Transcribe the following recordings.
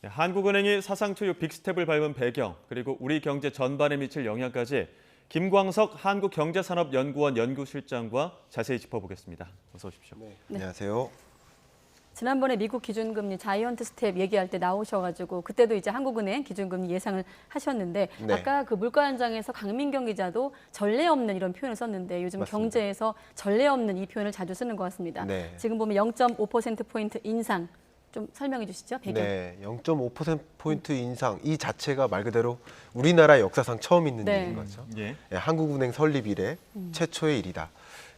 한국은행이 사상 초유 빅스텝을 밟은 배경, 그리고 우리 경제 전반에 미칠 영향까지 김광석 한국경제산업연구원 연구실장과 자세히 짚어보겠습니다. 어서 오십시오. 네. 안녕하세요. 지난번에 미국 기준금리 자이언트 스텝 얘기할 때 나오셔가지고 그때도 이제 한국은행 기준금리 예상을 하셨는데 네. 아까 그 물가 현장에서 강민경 기자도 전례 없는 이런 표현을 썼는데 요즘 맞습니다. 경제에서 전례 없는 이 표현을 자주 쓰는 것 같습니다. 네. 지금 보면 0.5%포인트 인상 좀 설명해 주시죠. 배경. 네, 0.5%포인트 인상 이 자체가 말 그대로 우리나라 역사상 처음 있는 네. 일인 거죠. 예. 네, 한국은행 설립 이래 최초의 일이다.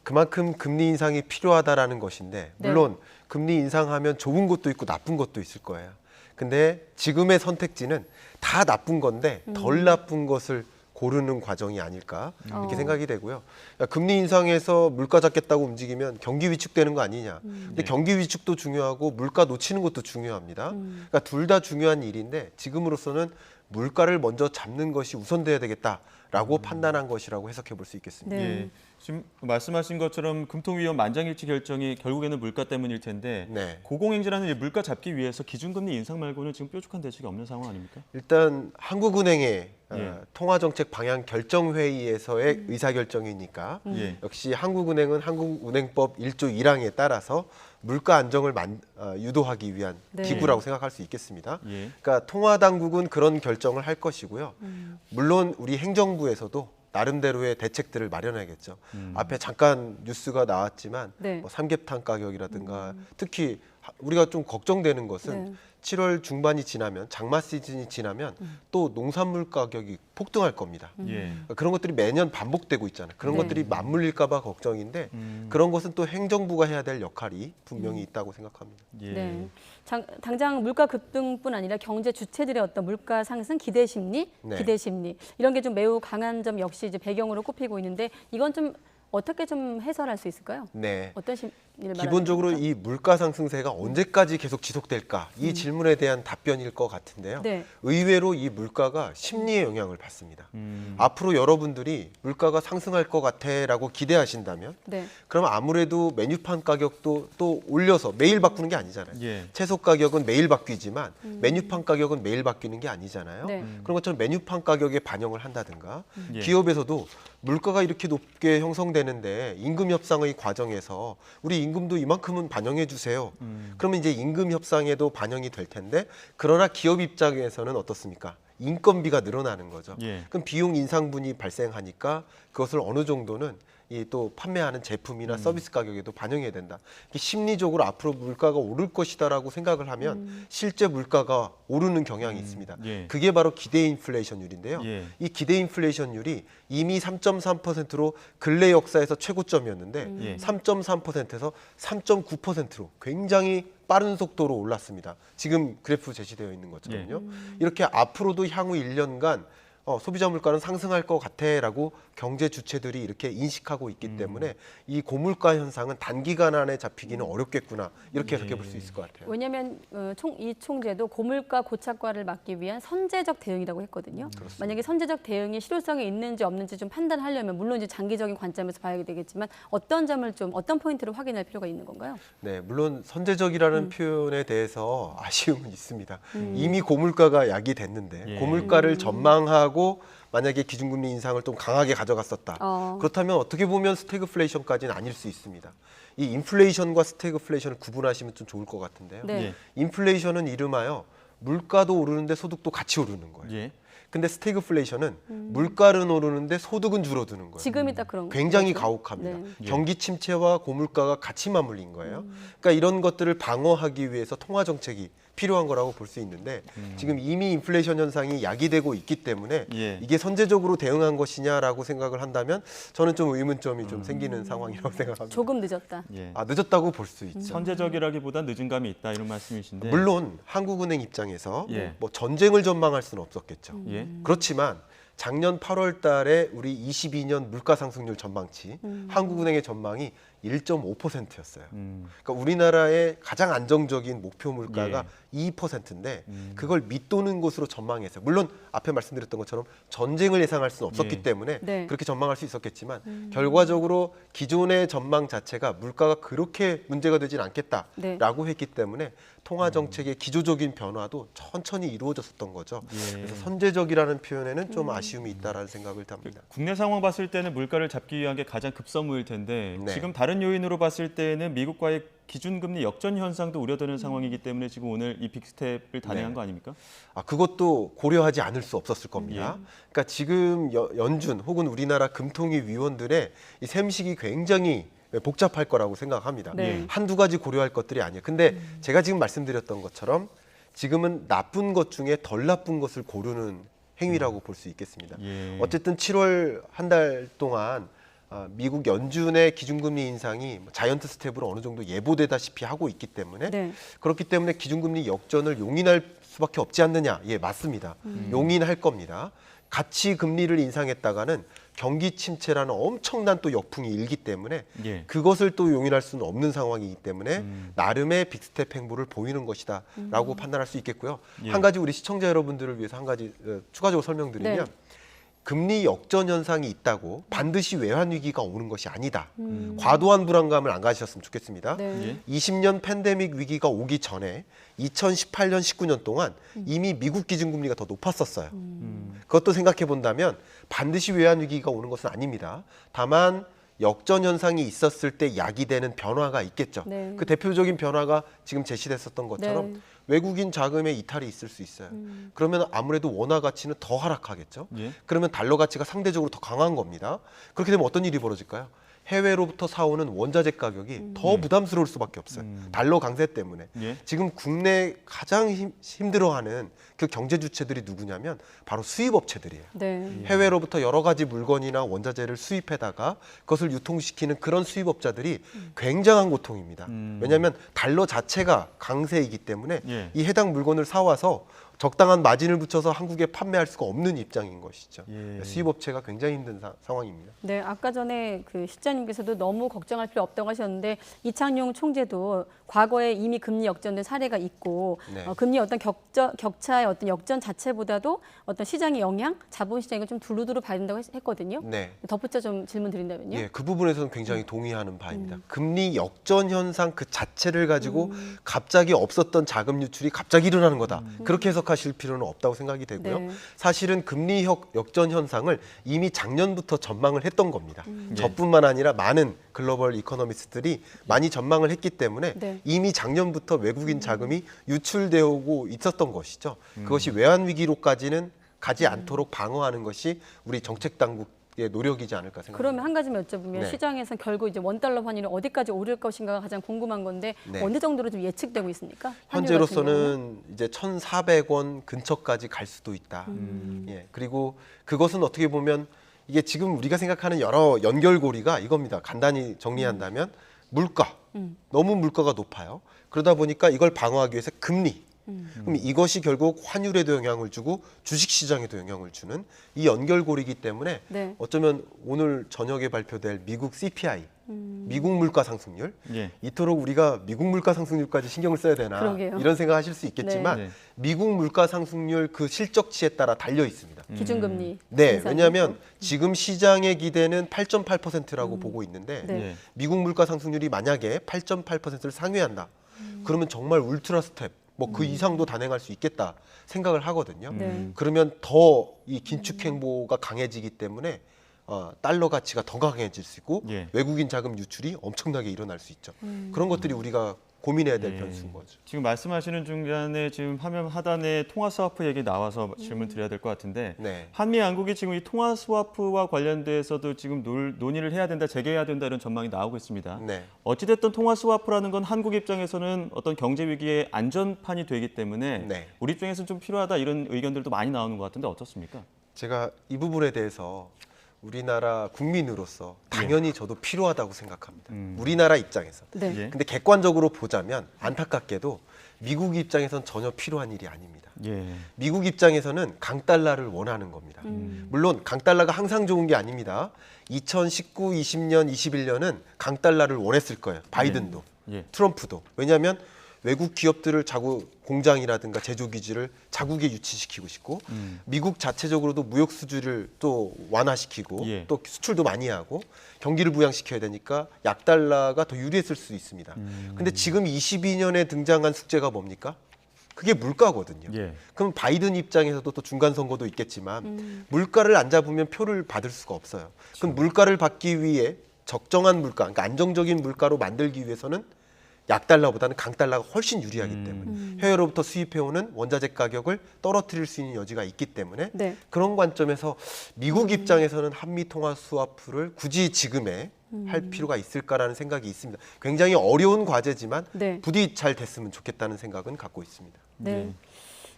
그만큼 금리 인상이 필요하다라는 것인데 물론 금리 인상하면 좋은 것도 있고 나쁜 것도 있을 거예요. 근데 지금의 선택지는 다 나쁜 건데 덜 나쁜 것을 고르는 과정이 아닐까 이렇게 생각이 되고요. 그러니까 금리 인상에서 물가 잡겠다고 움직이면 경기 위축되는 거 아니냐. 근데 네. 경기 위축도 중요하고 물가 놓치는 것도 중요합니다. 그러니까 둘 다 중요한 일인데 지금으로서는 물가를 먼저 잡는 것이 우선돼야 되겠다라고 판단한 것이라고 해석해 볼 수 있겠습니다. 네. 예. 지금 말씀하신 것처럼 금통위원 만장일치 결정이 결국에는 물가 때문일 텐데 네. 고공행진하는 이 물가 잡기 위해서 기준금리 인상 말고는 지금 뾰족한 대책이 없는 상황 아닙니까? 일단 한국은행의 예. 통화정책 방향 결정회의에서의 의사결정이니까 예. 역시 한국은행은 한국은행법 1조 1항에 따라서 물가 안정을 유도하기 위한 네. 기구라고 생각할 수 있겠습니다. 예. 그러니까 통화당국은 그런 결정을 할 것이고요. 물론 우리 행정부에서도 나름대로의 대책들을 마련해야겠죠. 앞에 잠깐 뉴스가 나왔지만 네. 뭐 삼계탕 가격이라든가 특히 우리가 좀 걱정되는 것은 네. 7월 중반이 지나면 장마 시즌이 지나면 또 농산물 가격이 폭등할 겁니다. 예. 그런 것들이 매년 반복되고 있잖아요. 그런 네. 것들이 맞물릴까 봐 걱정인데 그런 것은 또 행정부가 해야 될 역할이 분명히 있다고 생각합니다. 예. 네. 당장 물가 급등뿐 아니라 경제 주체들의 어떤 물가 상승 기대 심리, 네. 기대 심리 이런 게 좀 매우 강한 점 역시 이제 배경으로 꼽히고 있는데 이건 좀 어떻게 좀 해설할 수 있을까요? 네. 어떤 심리를 말하는 기본적으로 겁니까? 이 물가 상승세가 언제까지 계속 지속될까? 이 질문에 대한 답변일 것 같은데요. 네. 의외로 이 물가가 심리에 영향을 받습니다. 음. 앞으로 여러분들이 물가가 상승할 것 같아라고 기대하신다면 네. 그럼 아무래도 메뉴판 가격도 또 올려서 매일 바꾸는 게 아니잖아요. 예. 채소 가격은 매일 바뀌지만 메뉴판 가격은 매일 바뀌는 게 아니잖아요. 네. 그런 것처럼 메뉴판 가격에 반영을 한다든가 예. 기업에서도 물가가 이렇게 높게 형성되는데 임금 협상의 과정에서 우리 임금도 이만큼은 반영해 주세요. 그러면 이제 임금 협상에도 반영이 될 텐데 그러나 기업 입장에서는 어떻습니까? 인건비가 늘어나는 거죠. 예. 그럼 비용 인상분이 발생하니까 그것을 어느 정도는 이 또 판매하는 제품이나 서비스 가격에도 반영해야 된다. 이게 심리적으로 앞으로 물가가 오를 것이다라고 생각을 하면 실제 물가가 오르는 경향이 있습니다. 예. 그게 바로 기대 인플레이션율인데요. 예. 이 기대 인플레이션율이 이미 3.3%로 근래 역사에서 최고점이었는데 예. 3.3%에서 3.9%로 굉장히 빠른 속도로 올랐습니다. 지금 그래프 제시되어 있는 것처럼요. 이렇게 앞으로도 향후 1년간 소비자 물가는 상승할 것 같아라고 경제 주체들이 이렇게 인식하고 있기 때문에 이 고물가 현상은 단기간 안에 잡히기는 어렵겠구나 이렇게 해석해 볼 수 있을 것 같아요. 왜냐하면 이 총재도 고물가 고착과를 막기 위한 선제적 대응이라고 했거든요. 만약에 선제적 대응이 실효성이 있는지 없는지 좀 판단하려면 물론 이제 장기적인 관점에서 봐야 되겠지만 어떤 점을 좀 어떤 포인트를 확인할 필요가 있는 건가요? 네, 물론 선제적이라는 표현에 대해서 아쉬움은 있습니다. 이미 고물가가 야기됐는데 예. 고물가를 전망하고 만약에 기준금리 인상을 좀 강하게 가져갔었다. 그렇다면 어떻게 보면 스태그플레이션까지는 아닐 수 있습니다. 이 인플레이션과 스태그플레이션을 구분하시면 좀 좋을 것 같은데요. 네. 예. 인플레이션은 이름하여 물가도 오르는데 소득도 같이 오르는 거예요. 예. 근데 스태그플레이션은 물가는 오르는데 소득은 줄어드는 거예요. 지금이 딱 그런 굉장히 거죠? 가혹합니다. 네. 경기 침체와 고물가가 같이 맞물린 거예요. 그러니까 이런 것들을 방어하기 위해서 통화 정책이 필요한 거라고 볼 수 있는데 지금 이미 인플레이션 현상이 야기되고 있기 때문에 예. 이게 선제적으로 대응한 것이냐라고 생각을 한다면 저는 좀 의문점이 좀 생기는 상황이라고 생각합니다. 조금 늦었다. 예. 늦었다고 볼 수 있죠. 선제적이라기보다 늦은 감이 있다 이런 말씀이신데. 물론 한국은행 입장에서 예. 뭐 전쟁을 전망할 수는 없었겠죠. 예. 그렇지만 작년 8월 달에 우리 22년 물가 상승률 전망치 한국은행의 전망이 1.5%였어요. 그러니까 우리나라의 가장 안정적인 목표 물가가 2%인데 그걸 밑도는 것으로 전망했어요. 물론 앞에 말씀드렸던 것처럼 전쟁을 예상할 수는 없었기 때문에 네. 그렇게 전망할 수 있었겠지만 결과적으로 기존의 전망 자체가 물가가 그렇게 문제가 되진 않겠다라고 했기 때문에 통화 정책의 기조적인 변화도 천천히 이루어졌었던 거죠. 그래서 선제적이라는 표현에는 좀 아쉬움이 있다라는 생각을 합니다. 국내 상황 봤을 때는 물가를 잡기 위한 게 가장 급선무일 텐데 네. 지금 다른 요인으로 봤을 때는 미국과의 기준금리 역전 현상도 우려되는 상황이기 때문에 지금 오늘 이 빅스텝을 단행한 네. 거 아닙니까? 그것도 고려하지 않을 수 없었을 겁니다. 그러니까 지금 연준 혹은 우리나라 금통위 위원들의 이 셈식이 굉장히 복잡할 거라고 생각합니다. 네. 한두 가지 고려할 것들이 아니에요. 근데 제가 지금 말씀드렸던 것처럼 지금은 나쁜 것 중에 덜 나쁜 것을 고르는 행위라고 볼 수 있겠습니다. 어쨌든 7월 한 달 동안 미국 연준의 기준금리 인상이 자이언트 스텝으로 어느 정도 예보되다시피 하고 있기 때문에 네. 그렇기 때문에 기준금리 역전을 용인할 수밖에 없지 않느냐. 예, 맞습니다. 용인할 겁니다. 같이 금리를 인상했다가는 경기 침체라는 엄청난 또 역풍이 일기 때문에 그것을 또 용인할 수는 없는 상황이기 때문에 나름의 빅스텝 행보를 보이는 것이다라고 판단할 수 있겠고요. 한 가지 우리 시청자 여러분들을 위해서 한 가지 추가적으로 설명드리면 네. 금리 역전 현상이 있다고 반드시 외환 위기가 오는 것이 아니다. 과도한 불안감을 안 가지셨으면 좋겠습니다. 네. 20년 팬데믹 위기가 오기 전에 2018년, 19년 동안 이미 미국 기준금리가 더 높았었어요. 그것도 생각해 본다면 반드시 외환 위기가 오는 것은 아닙니다. 다만 역전 현상이 있었을 때 야기되는 변화가 있겠죠. 네. 그 대표적인 변화가 지금 제시됐었던 것처럼 네. 외국인 자금의 이탈이 있을 수 있어요. 그러면 아무래도 원화 가치는 더 하락하겠죠. 그러면 달러 가치가 상대적으로 더 강한 겁니다. 그렇게 되면 어떤 일이 벌어질까요? 해외로부터 사오는 원자재 가격이 더 부담스러울 수밖에 없어요. 달러 강세 때문에. 지금 국내 가장 힘들어하는 그 경제 주체들이 누구냐면 바로 수입업체들이에요. 네. 해외로부터 여러 가지 물건이나 원자재를 수입해다가 그것을 유통시키는 그런 수입업자들이 굉장한 고통입니다. 왜냐하면 달러 자체가 강세이기 때문에 이 해당 물건을 사와서 적당한 마진을 붙여서 한국에 판매할 수가 없는 입장인 것이죠. 수입업체가 굉장히 힘든 상황입니다. 네, 아까 전에 그 실장님께서도 너무 걱정할 필요 없다고 하셨는데 이창용 총재도 과거에 이미 금리 역전된 사례가 있고 네. 금리 어떤 격차의 어떤 역전 자체보다도 어떤 시장의 영향, 자본시장이 좀 두루두루 봐야 된다고 했거든요. 네. 덧붙여 좀 질문 드린다면요. 예, 그 부분에서는 굉장히 동의하는 바입니다. 금리 역전 현상 그 자체를 가지고 갑자기 없었던 자금 유출이 갑자기 일어나는 거다. 그렇게 해석하실 필요는 없다고 생각이 되고요. 네. 사실은 금리 역전 현상을 이미 작년부터 전망을 했던 겁니다. 저뿐만 아니라 많은 글로벌 이코노미스트들이 많이 전망을 했기 때문에 네. 이미 작년부터 외국인 자금이 유출되고 있었던 것이죠. 그것이 외환 위기로까지는 가지 않도록 방어하는 것이 우리 정책 당국의 노력이지 않을까 생각합니다. 그러면 한 가지만 여쭤보면 네. 시장에서는 결국 이제 원달러 환율이 어디까지 오를 것인가가 가장 궁금한 건데 네. 어느 정도로 좀 예측되고 있습니까? 환율 같은 경우는? 현재로서는 이제 1,400원 근처까지 갈 수도 있다. 예, 그리고 그것은 어떻게 보면 이게 지금 우리가 생각하는 여러 연결고리가 이겁니다. 간단히 정리한다면 물가, 너무 물가가 높아요. 그러다 보니까 이걸 방어하기 위해서 금리. 그럼 이것이 결국 환율에도 영향을 주고 주식시장에도 영향을 주는 이 연결고리이기 때문에 네. 어쩌면 오늘 저녁에 발표될 미국 CPI, 미국 물가 상승률, 이토록 우리가 미국 물가 상승률까지 신경을 써야 되나 그러게요. 이런 생각하실 수 있겠지만 네. 미국 물가 상승률 그 실적치에 따라 달려 있습니다. 기준금리. 네, 인상이 왜냐하면 있고. 지금 시장의 기대는 8.8%라고 보고 있는데 네. 미국 물가 상승률이 만약에 8.8%를 상회한다. 그러면 정말 울트라 스텝, 뭐 그 이상도 단행할 수 있겠다 생각을 하거든요. 네. 그러면 더 이 긴축 행보가 강해지기 때문에 달러 가치가 더 강해질 수 있고 외국인 자금 유출이 엄청나게 일어날 수 있죠. 그런 것들이 우리가 고민해야 될 변수인 거죠. 지금 말씀하시는 중간에 지금 화면 하단에 통화 스와프 얘기 나와서 질문 드려야 될 것 같은데 네. 한미 양국이 지금 이 통화 스와프와 관련돼서도 지금 논의를 해야 된다, 재개해야 된다 이런 전망이 나오고 있습니다. 네. 어찌됐든 통화 스와프라는 건 한국 입장에서는 어떤 경제 위기의 안전판이 되기 때문에 네. 우리 입장에서는 좀 필요하다 이런 의견들도 많이 나오는 것 같은데 어떻습니까? 제가 이 부분에 대해서 우리나라 국민으로서 당연히 저도 필요하다고 생각합니다. 우리나라 입장에서. 네. 예. 근데 객관적으로 보자면 안타깝게도 미국 입장에선 전혀 필요한 일이 아닙니다. 예. 미국 입장에서는 강달러를 원하는 겁니다. 물론 강달러가 항상 좋은 게 아닙니다. 2019, 20년, 21년은 강달러를 원했을 거예요. 바이든도, 예. 트럼프도. 왜냐하면 외국 기업들을 공장이라든가 제조 기지를 자국에 유치시키고 싶고 미국 자체적으로도 무역 수주를 또 완화시키고 예. 또 수출도 많이 하고 경기를 부양시켜야 되니까 약달러가 더 유리했을 수 있습니다. 근데 지금 22년에 등장한 숙제가 뭡니까? 그게 물가거든요. 예. 그럼 바이든 입장에서도 또 중간 선거도 있겠지만 물가를 안 잡으면 표를 받을 수가 없어요. 그럼 물가를 받기 위해 적정한 물가, 그러니까 안정적인 물가로 만들기 위해서는 약달러보다는 강달러가 훨씬 유리하기 때문에 해외로부터 수입해오는 원자재 가격을 떨어뜨릴 수 있는 여지가 있기 때문에 네. 그런 관점에서 미국 입장에서는 한미 통화 스와프를 굳이 지금에 할 필요가 있을까라는 생각이 있습니다. 굉장히 어려운 과제지만 네. 부디 잘 됐으면 좋겠다는 생각은 갖고 있습니다. 네.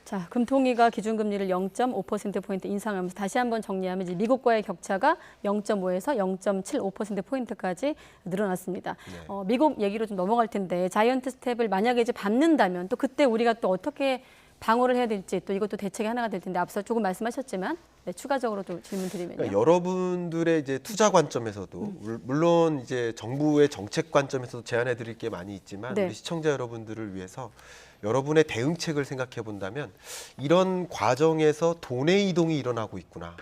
자, 금통위가 기준금리를 0.5%포인트 인상하면서 다시 한번 정리하면 이제 미국과의 격차가 0.5에서 0.75%포인트까지 늘어났습니다. 네. 미국 얘기로 좀 넘어갈 텐데 자이언트 스텝을 만약에 이제 밟는다면 또 그때 우리가 또 어떻게 방어를 해야 될지 또 이것도 대책이 하나가 될 텐데 앞서 조금 말씀하셨지만 네, 추가적으로 또 질문 드리면요. 그러니까 여러분들의 이제 투자 관점에서도 물론 이제 정부의 정책 관점에서도 제안해 드릴 게 많이 있지만 네. 우리 시청자 여러분들을 위해서 여러분의 대응책을 생각해 본다면 이런 과정에서 돈의 이동이 일어나고 있구나.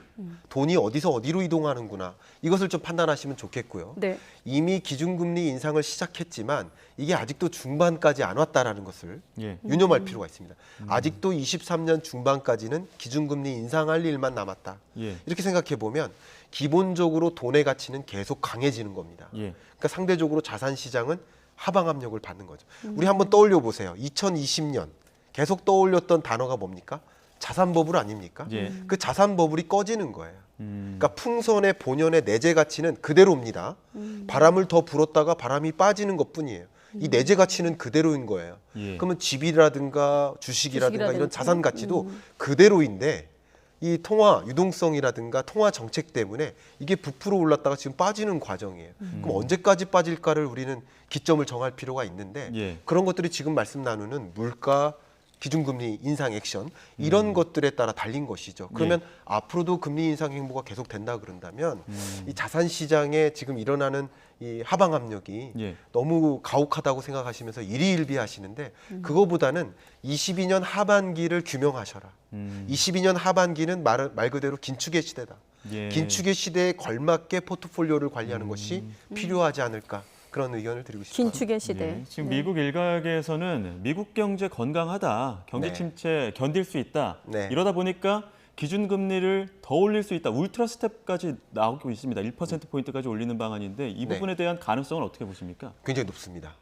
돈이 어디서 어디로 이동하는구나. 이것을 좀 판단하시면 좋겠고요. 네. 이미 기준금리 인상을 시작했지만 이게 아직도 중반까지 안 왔다라는 것을 예. 유념할 필요가 있습니다. 아직도 23년 중반까지는 기준금리 인상할 일만 남았다. 예. 이렇게 생각해 보면 기본적으로 돈의 가치는 계속 강해지는 겁니다. 예. 그러니까 상대적으로 자산 시장은 하방 압력을 받는 거죠. 우리 한번 떠올려 보세요. 2020년 계속 떠올렸던 단어가 뭡니까? 자산 버블 아닙니까? 예. 그 자산 버블이 꺼지는 거예요. 그러니까 풍선의 본연의 내재 가치는 그대로입니다. 바람을 더 불었다가 바람이 빠지는 것뿐이에요. 이 내재 가치는 그대로인 거예요. 예. 그러면 집이라든가 주식이라든가 이런 주식이라든지. 자산 가치도 그대로인데 이 통화 유동성이라든가 통화 정책 때문에 이게 부풀어 올랐다가 지금 빠지는 과정이에요. 그럼 언제까지 빠질까를 우리는 기점을 정할 필요가 있는데 예. 그런 것들이 지금 말씀 나누는 물가 기준금리 인상 액션 이런 것들에 따라 달린 것이죠. 그러면 앞으로도 금리 인상 행보가 계속 된다 그런다면 이 자산 시장에 지금 일어나는 이 하방 압력이 예. 너무 가혹하다고 생각하시면서 일희일비하시는데 그거보다는 22년 하반기를 규명하셔라. 22년 하반기는 말 그대로 긴축의 시대다. 예. 긴축의 시대에 걸맞게 포트폴리오를 관리하는 것이 필요하지 않을까 그런 의견을 드리고 싶습니다. 긴축의 시대. 예. 지금 네. 미국 일각에서는 미국 경제 건강하다, 경제 네. 침체 견딜 수 있다. 네. 이러다 보니까 기준금리를 더 올릴 수 있다. 울트라 스텝까지 나오고 있습니다. 1%포인트까지 올리는 방안인데 이 네. 부분에 대한 가능성은 어떻게 보십니까? 굉장히 높습니다.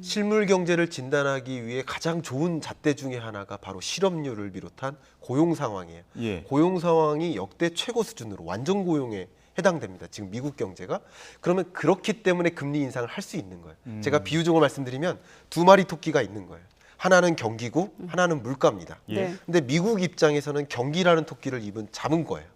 실물 경제를 진단하기 위해 가장 좋은 잣대 중에 하나가 바로 실업률을 비롯한 고용 상황이에요. 예. 고용 상황이 역대 최고 수준으로 완전 고용에 해당됩니다. 지금 미국 경제가. 그러면 그렇기 때문에 금리 인상을 할 수 있는 거예요. 제가 비유적으로 말씀드리면 두 마리 토끼가 있는 거예요. 하나는 경기고 하나는 물가입니다. 예. 네. 근데 미국 입장에서는 경기라는 토끼를 잡은 거예요.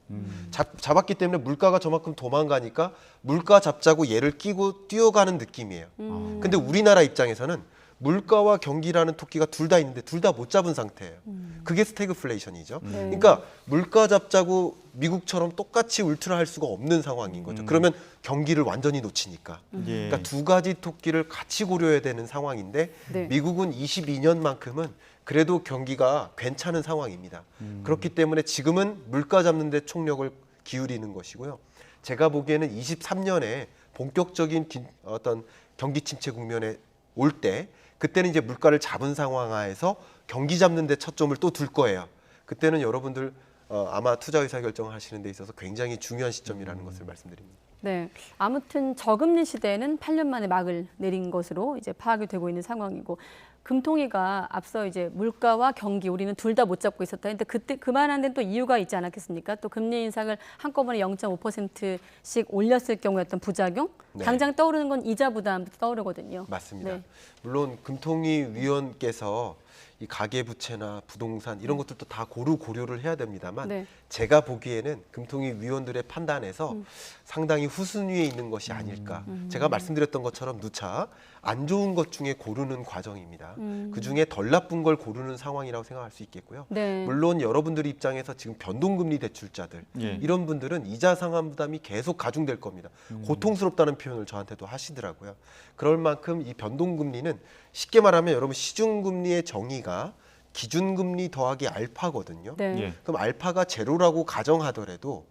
잡았기 때문에 물가가 저만큼 도망가니까 물가 잡자고 얘를 끼고 뛰어가는 느낌이에요. 근데 우리나라 입장에서는 물가와 경기라는 토끼가 둘 다 있는데 둘 다 못 잡은 상태예요. 그게 스태그플레이션이죠. 네. 그러니까 물가 잡자고 미국처럼 똑같이 울트라 할 수가 없는 상황인 거죠. 그러면 경기를 완전히 놓치니까. 예. 그러니까 두 가지 토끼를 같이 고려해야 되는 상황인데 네. 미국은 22년만큼은 그래도 경기가 괜찮은 상황입니다. 그렇기 때문에 지금은 물가 잡는 데 총력을 기울이는 것이고요. 제가 보기에는 23년에 본격적인 어떤 경기 침체 국면에 올 때 그때는 이제 물가를 잡은 상황 하에서 경기 잡는 데 초점을 또 둘 거예요. 그때는 여러분들 아마 투자 의사 결정을 하시는 데 있어서 굉장히 중요한 시점이라는 것을 말씀드립니다. 네. 아무튼 저금리 시대는 8년 만에 막을 내린 것으로 이제 파악이 되고 있는 상황이고 금통위가 앞서 이제 물가와 경기 우리는 둘 다 못 잡고 있었다. 근데 그때 그만한 데는 또 이유가 있지 않았겠습니까? 또 금리 인상을 한꺼번에 0.5%씩 올렸을 경우에 어떤 부작용? 네. 당장 떠오르는 건 이자 부담부터 떠오르거든요. 맞습니다. 네. 물론 금통위 위원께서 이 가계부채나 부동산 이런 것들도 다 고려를 해야 됩니다만 네. 제가 보기에는 금통위 위원들의 판단에서 상당히 후순위에 있는 것이 아닐까. 제가 말씀드렸던 것처럼 누차 안 좋은 것 중에 고르는 과정입니다. 그중에 덜 나쁜 걸 고르는 상황이라고 생각할 수 있겠고요. 네. 물론 여러분들 입장에서 지금 변동금리 대출자들 예. 이런 분들은 이자 상환 부담이 계속 가중될 겁니다. 고통스럽다는 표현을 저한테도 하시더라고요. 그럴 만큼 이 변동금리는 쉽게 말하면 여러분 시중금리의 정의가 기준금리 더하기 알파거든요. 네. 예. 그럼 알파가 제로라고 가정하더라도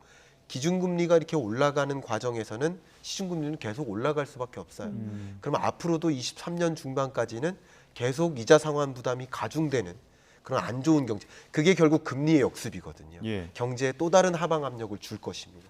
기준금리가 이렇게 올라가는 과정에서는 시중금리는 계속 올라갈 수밖에 없어요. 그러면 앞으로도 23년 중반까지는 계속 이자 상환 부담이 가중되는 그런 안 좋은 경제. 그게 결국 금리의 역습이거든요. 예. 경제에 또 다른 하방 압력을 줄 것입니다.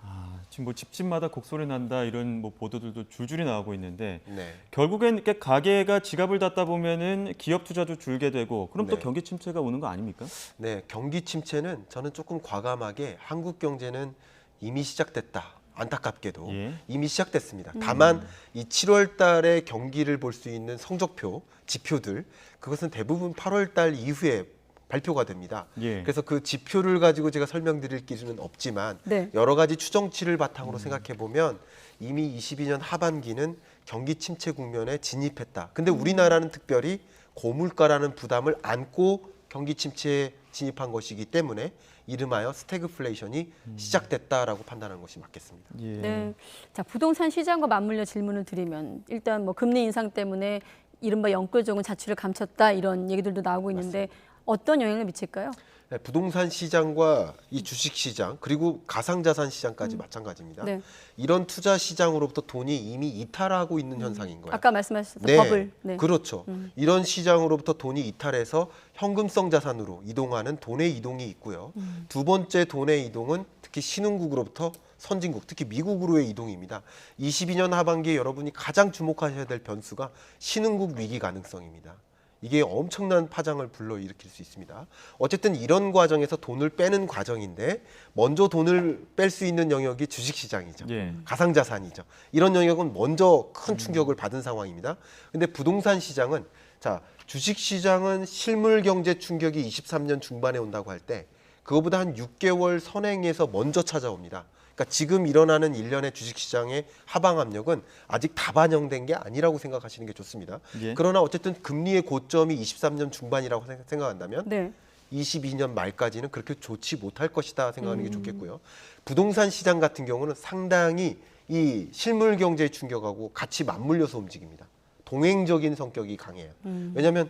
지금 뭐 집집마다 곡소리 난다 이런 뭐 보도들도 줄줄이 나오고 있는데 네. 결국엔 이렇게 가게가 지갑을 닫다 보면은 기업 투자도 줄게 되고 그럼 또 네. 경기 침체가 오는 거 아닙니까? 네, 경기 침체는 저는 조금 과감하게 한국 경제는 이미 시작됐다. 안타깝게도 예. 이미 시작됐습니다. 다만 이 7월 달에 경기를 볼 수 있는 성적표, 지표들 그것은 대부분 8월 달 이후에 발표가 됩니다. 예. 그래서 그 지표를 가지고 제가 설명드릴 기준은 없지만 네. 여러 가지 추정치를 바탕으로 생각해 보면 이미 22년 하반기는 경기 침체 국면에 진입했다. 근데 우리나라는 특별히 고물가라는 부담을 안고 경기 침체에 진입한 것이기 때문에 이름하여 스태그플레이션이 시작됐다라고 판단하는 것이 맞겠습니다. 예. 네. 자, 부동산 시장과 맞물려 질문을 드리면 일단 뭐 금리 인상 때문에 이른바 영끌적인 자취를 감췄다 이런 얘기들도 나오고 있는데 어떤 영향을 미칠까요? 네, 부동산 시장과 이 주식 시장 그리고 가상자산 시장까지 마찬가지입니다. 네. 이런 투자 시장으로부터 돈이 이미 이탈하고 있는 현상인 거예요. 아까 말씀하셨던 네, 버블. 네. 그렇죠. 이런 시장으로부터 돈이 이탈해서 현금성 자산으로 이동하는 돈의 이동이 있고요. 두 번째 돈의 이동은 특히 신흥국으로부터 선진국, 특히 미국으로의 이동입니다. 22년 하반기에 여러분이 가장 주목하셔야 될 변수가 신흥국 위기 가능성입니다. 이게 엄청난 파장을 불러일으킬 수 있습니다. 어쨌든 이런 과정에서 돈을 빼는 과정인데 먼저 돈을 뺄 수 있는 영역이 주식시장이죠. 예. 가상자산이죠. 이런 영역은 먼저 큰 충격을 받은 상황입니다. 근데 부동산 시장은 자 주식시장은 실물 경제 충격이 23년 중반에 온다고 할 때 그거보다 한 6개월 선행에서 먼저 찾아옵니다. 그러니까 지금 일어나는 일련의 주식시장의 하방 압력은 아직 다 반영된 게 아니라고 생각하시는 게 좋습니다. 예. 그러나 어쨌든 금리의 고점이 23년 중반이라고 생각한다면 네. 22년 말까지는 그렇게 좋지 못할 것이다 생각하는 게 좋겠고요. 부동산 시장 같은 경우는 상당히 이 실물 경제의 충격하고 같이 맞물려서 움직입니다. 동행적인 성격이 강해요. 왜냐하면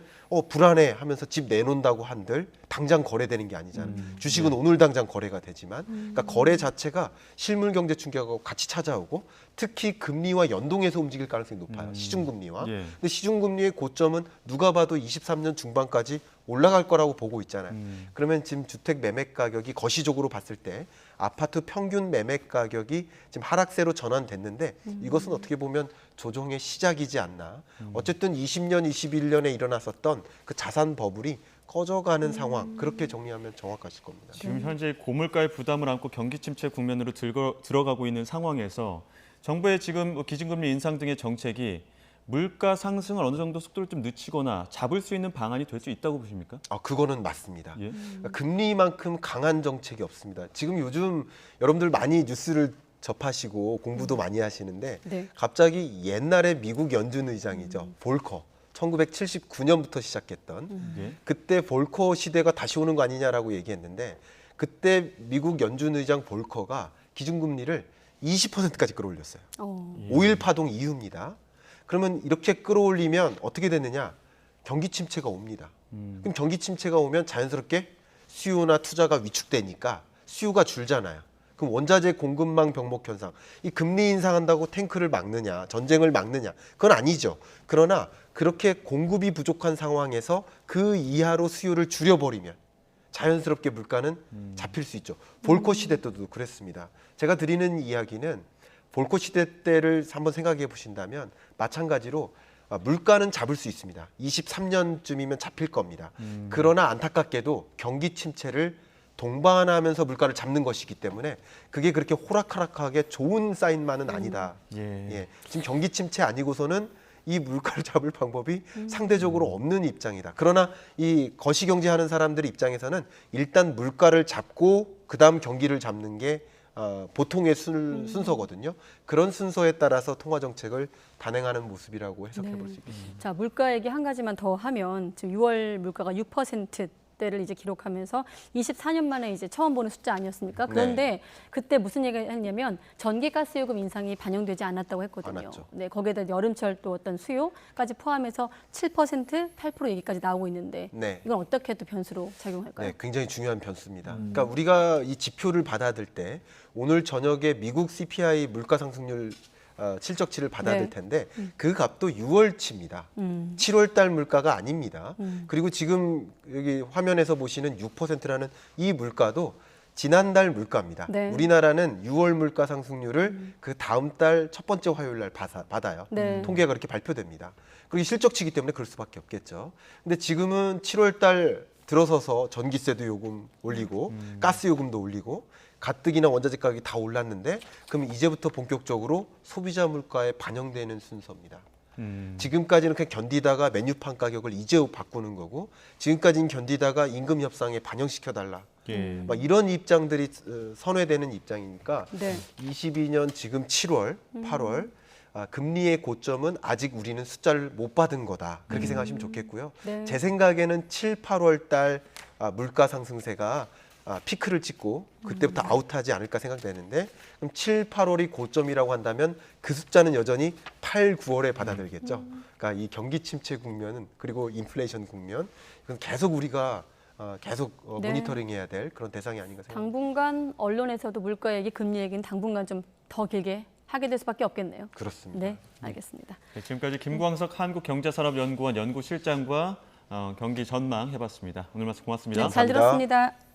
불안해 하면서 집 내놓는다고 한들 당장 거래되는 게 아니잖아요. 주식은 오늘 당장 거래가 되지만 그러니까 거래 자체가 실물 경제 충격하고 같이 찾아오고 특히 금리와 연동해서 움직일 가능성이 높아요. 시중금리와. 예. 근데 시중금리의 고점은 누가 봐도 23년 중반까지 올라갈 거라고 보고 있잖아요. 그러면 지금 주택 매매 가격이 거시적으로 봤을 때 아파트 평균 매매 가격이 지금 하락세로 전환됐는데 이것은 어떻게 보면 조정의 시작이지 않나. 어쨌든 20년, 21년에 일어났었던 그 자산 버블이 꺼져가는 상황 그렇게 정리하면 정확하실 겁니다. 지금 현재 고물가의 부담을 안고 경기 침체 국면으로 들어가고 있는 상황에서 정부의 지금 뭐 기준금리 인상 등의 정책이 물가 상승을 어느 정도 속도를 좀 늦추거나 잡을 수 있는 방안이 될 수 있다고 보십니까? 그거는 맞습니다. 예. 그러니까 금리만큼 강한 정책이 없습니다. 지금 요즘 여러분들 많이 뉴스를 접하시고 공부도 많이 하시는데 네. 갑자기 옛날에 미국 연준 의장이죠. 볼커. 1979년부터 시작했던 예. 그때 볼커 시대가 다시 오는 거 아니냐라고 얘기했는데 그때 미국 연준 의장 볼커가 기준금리를 20%까지 끌어올렸어요. 5.1 파동 이후입니다. 그러면 이렇게 끌어올리면 어떻게 되느냐? 경기 침체가 옵니다. 그럼 경기 침체가 오면 자연스럽게 수요나 투자가 위축되니까 수요가 줄잖아요. 그럼 원자재 공급망 병목 현상, 이 금리 인상한다고 탱크를 막느냐, 전쟁을 막느냐, 그건 아니죠. 그러나 그렇게 공급이 부족한 상황에서 그 이하로 수요를 줄여버리면 자연스럽게 물가는 잡힐 수 있죠. 볼커 시대 때도 그랬습니다. 제가 드리는 이야기는 볼커 시대 때를 한번 생각해 보신다면 마찬가지로 물가는 잡을 수 있습니다. 23년쯤이면 잡힐 겁니다. 그러나 안타깝게도 경기 침체를 동반하면서 물가를 잡는 것이기 때문에 그게 그렇게 호락호락하게 좋은 사인만은 아니다. 예. 예. 지금 경기 침체 아니고서는 이 물가를 잡을 방법이 상대적으로 없는 입장이다. 그러나 이 거시경제하는 사람들 입장에서는 일단 물가를 잡고 그다음 경기를 잡는 게 보통의 순서거든요. 그런 순서에 따라서 통화 정책을 단행하는 모습이라고 해석해 볼 수 있겠습니다. 자, 물가 얘기 한 가지만 더 하면 지금 6월 물가가 6%대를 이제 기록하면서 24년 만에 이제 처음 보는 숫자 아니었습니까? 그런데 그때 무슨 얘기를 했냐면 전기가스요금 인상이 반영되지 않았다고 했거든요. 않았죠. 네, 거기에다 여름철 또 어떤 수요까지 포함해서 7%, 8% 얘기까지 나오고 있는데 네. 이건 어떻게 또 변수로 작용할까요? 네, 굉장히 중요한 변수입니다. 그러니까 우리가 이 지표를 받아들 때 오늘 저녁에 미국 CPI 물가 상승률 실적치를 받아들 네. 텐데 그 값도 6월치입니다. 7월 달 물가가 아닙니다. 그리고 지금 여기 화면에서 보시는 6%라는 이 물가도 지난달 물가입니다. 네. 우리나라는 6월 물가 상승률을 그 다음 달 첫 번째 화요일 날 받아요. 네. 통계가 그렇게 발표됩니다. 그리고 실적치기 때문에 그럴 수밖에 없겠죠. 근데 지금은 7월 달 들어서서 전기세도 요금 올리고 가스 요금도 올리고 가뜩이나 원자재 가격이 다 올랐는데 그럼 이제부터 본격적으로 소비자 물가에 반영되는 순서입니다. 지금까지는 그냥 견디다가 메뉴판 가격을 이제 바꾸는 거고 지금까지는 견디다가 임금 협상에 반영시켜 달라. 예. 막 이런 입장들이 선회되는 입장이니까 네. 22년 지금 7월, 8월 금리의 고점은 아직 우리는 숫자를 못 받은 거다. 그렇게 생각하시면 좋겠고요. 네. 제 생각에는 7, 8월 달 물가 상승세가 피크를 찍고 그때부터 아웃하지 않을까 생각되는데 그럼 7, 8월이 고점이라고 한다면 그 숫자는 여전히 8, 9월에 받아들겠죠. 그러니까 이 경기 침체 국면은 그리고 인플레이션 국면 이건 계속 우리가 계속 네. 모니터링해야 될 그런 대상이 아닌가 생각합니다. 당분간 언론에서도 물가 얘기, 금리 얘기는 당분간 좀 더 길게 하게 될 수밖에 없겠네요. 그렇습니다. 네, 알겠습니다. 네, 지금까지 김광석 한국경제산업연구원 연구실장과 경기 전망 해봤습니다. 오늘 말씀 고맙습니다. 네, 잘 감사합니다. 들었습니다.